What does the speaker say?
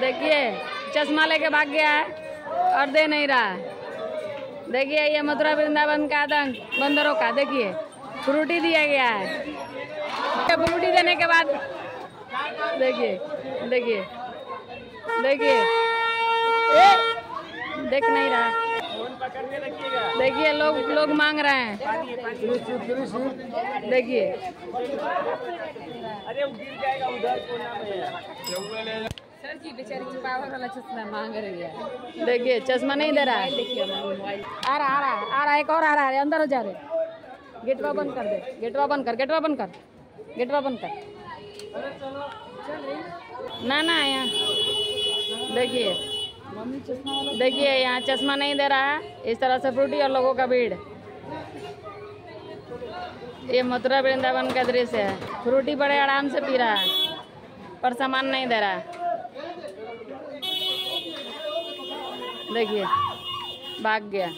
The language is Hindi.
देखिए चश्मा लेके भाग गया है और दे नहीं रहा। देखिए ये मथुरा वृंदावन का आतंक बंदरों का। देखिए फ्रूटी दिया गया है। फ्रूटी देने के बाद देखिए देखिए देखिए देख नहीं रहा। देखिए लोग मांग रहे हैं। देखिए अरे वो गिर जाएगा उधर कोना में। सर जी बेचारी पावर वाला चश्मा मांग रही है। देखिए चश्मा नहीं दे रहा है। देखिए आ रहा एक और आ रहा है। अंदर हो जा रहे। गेटवा बंद कर दे। गेटवा बंद कर। गेटवा बंद कर। गेटवा बंद कर। ना यहाँ देखिए देखिए यहाँ चश्मा नहीं दे रहा है। इस तरह से फ्रूटी और लोगों का भीड़। ये मथुरा वृंदावन का दृश्य है। फ्रूटी बड़े आराम से पी रहा है पर सामान नहीं दे रहा है। देखिए भाग गया।